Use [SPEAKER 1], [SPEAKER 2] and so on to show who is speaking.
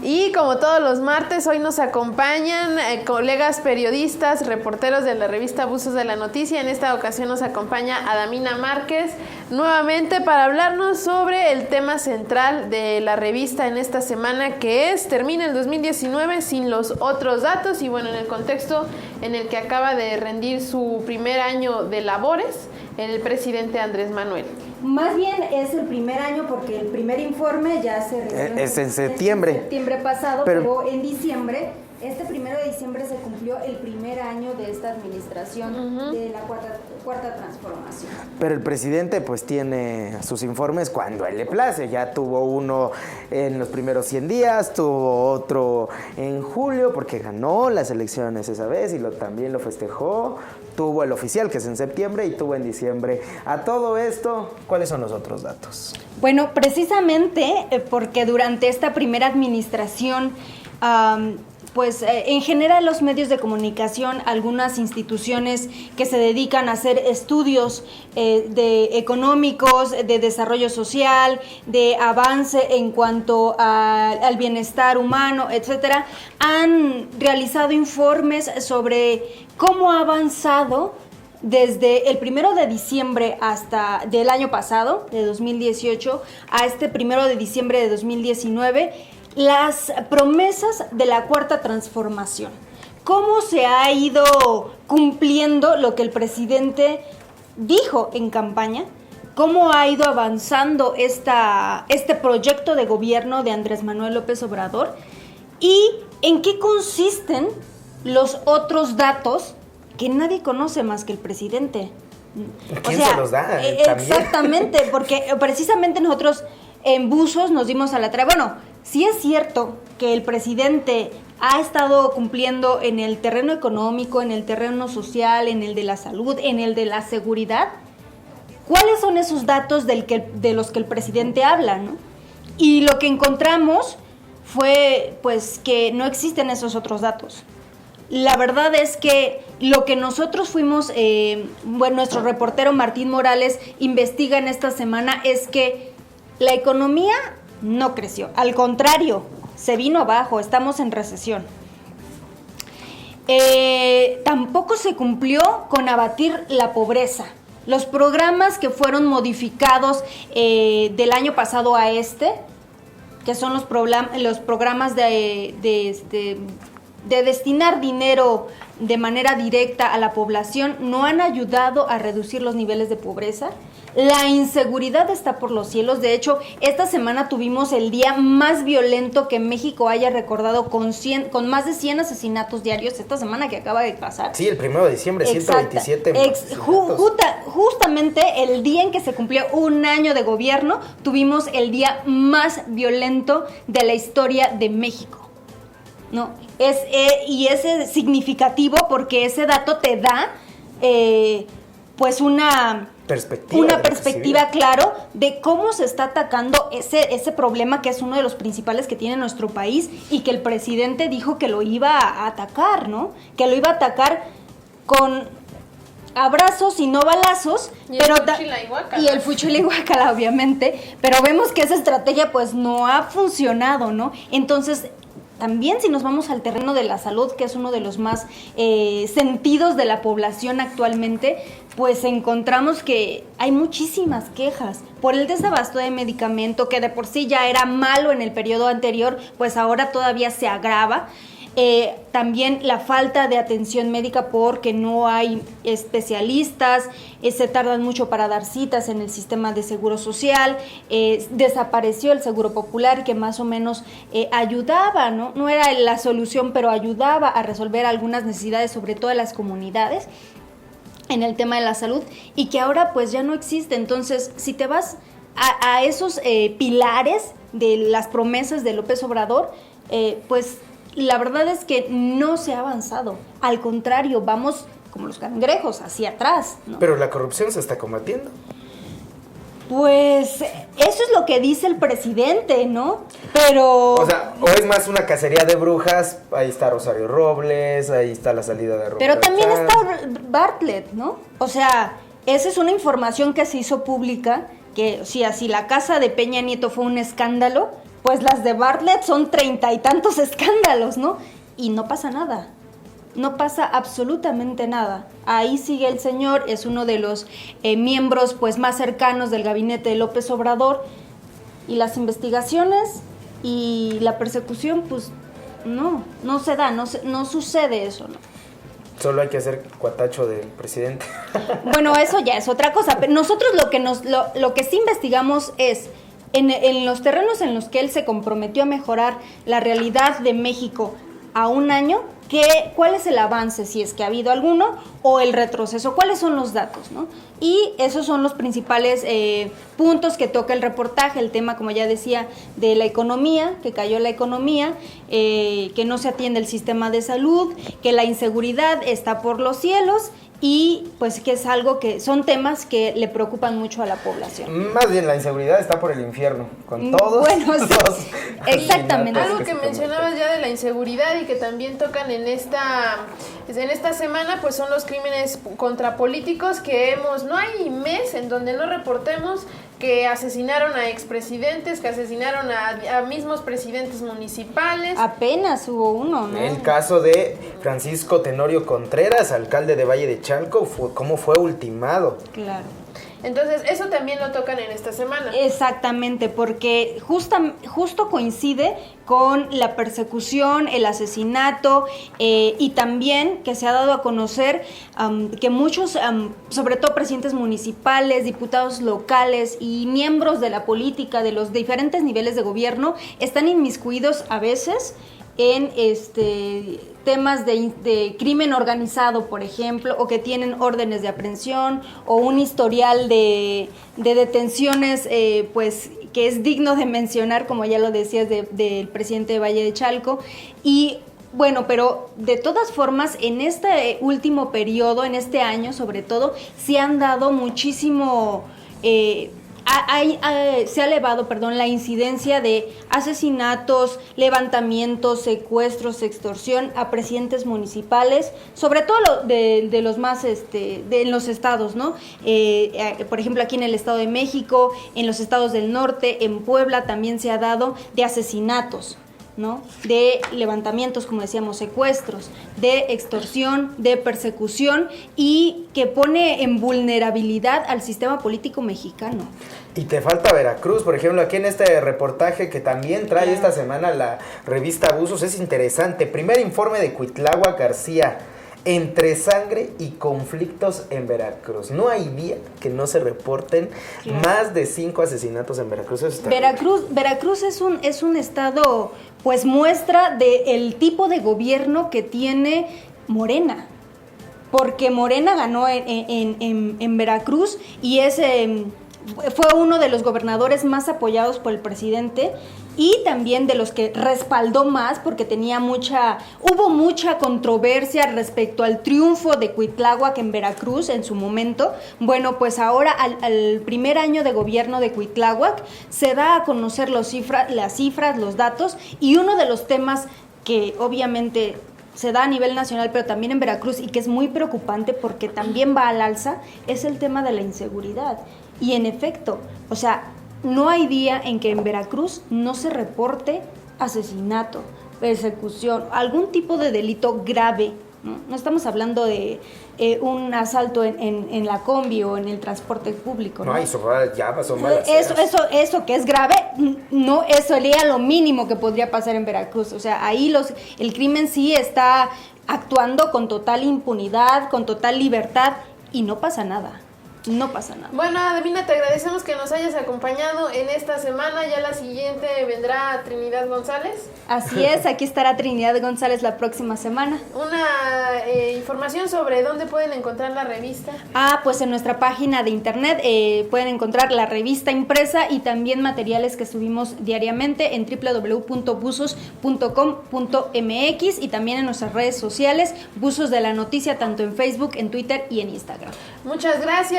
[SPEAKER 1] Y como todos los martes, hoy nos acompañan colegas periodistas, reporteros de la revista Buzos de la Noticia. En esta ocasión nos acompaña Adamina Márquez nuevamente para hablarnos sobre el tema central de la revista en esta semana, que es termina el 2019 sin los otros datos, y bueno, en el contexto en el que acaba de rendir su primer año de labores el presidente Andrés Manuel.
[SPEAKER 2] Más bien es el primer año, porque el primer informe ya se realizó
[SPEAKER 3] es en septiembre.
[SPEAKER 2] En septiembre pasado, pero en diciembre, este 1 de diciembre se cumplió el primer año de esta administración de la cuarta transformación.
[SPEAKER 3] Pero el presidente pues tiene sus informes cuando él le place. Ya tuvo uno en los primeros 100 días, tuvo otro en julio porque ganó las elecciones esa vez y también lo festejó. Tuvo el oficial, que es en septiembre, y tuvo en diciembre. A todo esto, ¿cuáles son los otros datos?
[SPEAKER 2] Bueno, precisamente porque durante esta primera administración, en general los medios de comunicación, algunas instituciones que se dedican a hacer estudios económicos, de desarrollo social, de avance en cuanto al bienestar humano, etcétera, han realizado informes sobre cómo ha avanzado desde el 1 de diciembre hasta del año pasado, de 2018, a este 1 de diciembre de 2019, las promesas de la cuarta transformación. ¿Cómo se ha ido cumpliendo lo que el presidente dijo en campaña? ¿Cómo ha ido avanzando este proyecto de gobierno de Andrés Manuel López Obrador? ¿Y en qué consisten los otros datos que nadie conoce más que el presidente?
[SPEAKER 3] ¿Quién se los da?
[SPEAKER 2] Exactamente, porque precisamente nosotros en Buzos nos dimos a la tarea. Bueno, sí es cierto que el presidente ha estado cumpliendo en el terreno económico, en el terreno social, en el de la salud, en el de la seguridad. ¿Cuáles son esos datos de los que el presidente habla, no? Y lo que encontramos fue pues que no existen esos otros datos. La verdad es que lo que nosotros fuimos, nuestro reportero Martín Morales investiga en esta semana es que la economía no creció, al contrario, se vino abajo, estamos en recesión. Tampoco se cumplió con abatir la pobreza. Los programas que fueron modificados del año pasado a que son los programas de destinar dinero de manera directa a la población, no han ayudado a reducir los niveles de pobreza. La inseguridad está por los cielos. De hecho, esta semana tuvimos el día más violento que México haya recordado, con más de 100 asesinatos diarios esta semana que acaba de pasar.
[SPEAKER 3] Sí, el 1 de diciembre, 127
[SPEAKER 2] justamente el día en que se cumplió un año de gobierno, tuvimos el día más violento de la historia de México. No, y es significativo porque ese dato te da una perspectiva, claro, de cómo se está atacando ese problema, que es uno de los principales que tiene nuestro país, y que el presidente dijo que lo iba a atacar, ¿no? Que lo iba a atacar con abrazos y no balazos, y el fuchila y guácala, obviamente, pero vemos que esa estrategia pues no ha funcionado, ¿no? Entonces, también si nos vamos al terreno de la salud, que es uno de los más sentidos de la población actualmente, pues encontramos que hay muchísimas quejas por el desabasto de medicamento, que de por sí ya era malo en el periodo anterior, pues ahora todavía se agrava. También la falta de atención médica porque no hay especialistas, se tardan mucho para dar citas en el sistema de seguro social, desapareció el seguro popular, que más o menos ayudaba, no era la solución, pero ayudaba a resolver algunas necesidades, sobre todo de las comunidades, en el tema de la salud, y que ahora pues ya no existe. Entonces, si te vas a esos pilares de las promesas de López Obrador, pues la verdad es que no se ha avanzado. Al contrario, vamos como los cangrejos, hacia atrás, ¿no?
[SPEAKER 3] Pero la corrupción se está combatiendo.
[SPEAKER 2] Pues eso es lo que dice el presidente, ¿no? Pero...
[SPEAKER 3] O sea, o es más una cacería de brujas. Ahí está Rosario Robles, ahí está la salida de Robles.
[SPEAKER 2] Pero también está Bartlett, ¿no? O sea, esa es una información que se hizo pública, que si así la casa de Peña Nieto fue un escándalo, pues las de Bartlett son 30 y tantos escándalos, ¿no? Y no pasa nada. No pasa absolutamente nada. Ahí sigue el señor, es uno de los miembros pues más cercanos del gabinete de López Obrador, y las investigaciones y la persecución pues no se da, no sucede eso, ¿no?
[SPEAKER 3] Solo hay que hacer cuatacho del presidente.
[SPEAKER 2] Bueno, eso ya es otra cosa, pero nosotros lo que sí investigamos es en los terrenos en los que él se comprometió a mejorar la realidad de México a un año, ¿cuál es el avance, si es que ha habido alguno, o el retroceso? ¿Cuáles son los datos, no? Y esos son los principales puntos que toca el reportaje, el tema, como ya decía, de la economía, que cayó la economía, que no se atiende el sistema de salud, que la inseguridad está por los cielos, y pues que es algo que son temas que le preocupan mucho a la población.
[SPEAKER 3] Más bien, la inseguridad está por el infierno, con todos.
[SPEAKER 2] Bueno, sí, exactamente.
[SPEAKER 1] Algo que mencionabas ya de la inseguridad y que también tocan en esta semana, pues son los crímenes contra políticos que no hay mes en donde no reportemos que asesinaron a expresidentes, que asesinaron a mismos presidentes municipales.
[SPEAKER 2] Apenas hubo uno, ¿no?
[SPEAKER 3] El caso de Francisco Tenorio Contreras, alcalde de Valle de Chalco, cómo fue ultimado.
[SPEAKER 2] Claro.
[SPEAKER 1] Entonces, eso también lo tocan en esta semana.
[SPEAKER 2] Exactamente, porque justo coincide con la persecución, el asesinato, y también que se ha dado a conocer que muchos, sobre todo presidentes municipales, diputados locales y miembros de la política de los diferentes niveles de gobierno están inmiscuidos a veces en temas de crimen organizado, por ejemplo, o que tienen órdenes de aprehensión o un historial de detenciones, pues que es digno de mencionar, como ya lo decías, del presidente de Valle de Chalco. Y bueno, pero de todas formas, en este último periodo, en este año sobre todo, se han dado muchísimo... se ha elevado, la incidencia de asesinatos, levantamientos, secuestros, extorsión a presidentes municipales, sobre todo de los más, en los estados, ¿no? Por ejemplo, aquí en el Estado de México, en los estados del norte, en Puebla también se ha dado de asesinatos, ¿no? De levantamientos, como decíamos, secuestros, de extorsión, de persecución, y que pone en vulnerabilidad al sistema político mexicano.
[SPEAKER 3] Y te falta Veracruz, por ejemplo, aquí en este reportaje que también trae esta semana la revista Buzos, es interesante. Primer informe de Cuitláhuac García, entre sangre y conflictos en Veracruz. No hay día que no se reporten más de 5 asesinatos en Veracruz. Eso está
[SPEAKER 2] Veracruz es un estado, pues muestra del tipo de gobierno que tiene Morena. Porque Morena ganó en Veracruz y fue uno de los gobernadores más apoyados por el presidente, y también de los que respaldó más, porque hubo mucha controversia respecto al triunfo de Cuitláhuac en Veracruz en su momento. Bueno, pues ahora al primer año de gobierno de Cuitláhuac se da a conocer las cifras, los datos, y uno de los temas que obviamente se da a nivel nacional, pero también en Veracruz, y que es muy preocupante porque también va al alza, es el tema de la inseguridad. Y en efecto, o sea, no hay día en que en Veracruz no se reporte asesinato, persecución, algún tipo de delito grave, ¿no? No estamos hablando de un asalto en la combi o en el transporte público, ¿no?
[SPEAKER 3] No, eso ya pasó mal.
[SPEAKER 2] Eso que es grave, no, eso sería lo mínimo que podría pasar en Veracruz. O sea, ahí el crimen sí está actuando con total impunidad, con total libertad, y no pasa nada. No pasa nada.
[SPEAKER 1] Bueno, Adamina, te agradecemos que nos hayas acompañado en esta semana. Ya la siguiente vendrá Trinidad González.
[SPEAKER 2] Así es, aquí estará Trinidad González la próxima semana.
[SPEAKER 1] Una información sobre dónde pueden encontrar la revista.
[SPEAKER 2] Pues en nuestra página de internet pueden encontrar la revista impresa y también materiales que subimos diariamente en www.buzos.com.mx, y también en nuestras redes sociales, Buzos de la Noticia, tanto en Facebook, en Twitter y en Instagram.
[SPEAKER 1] Muchas gracias.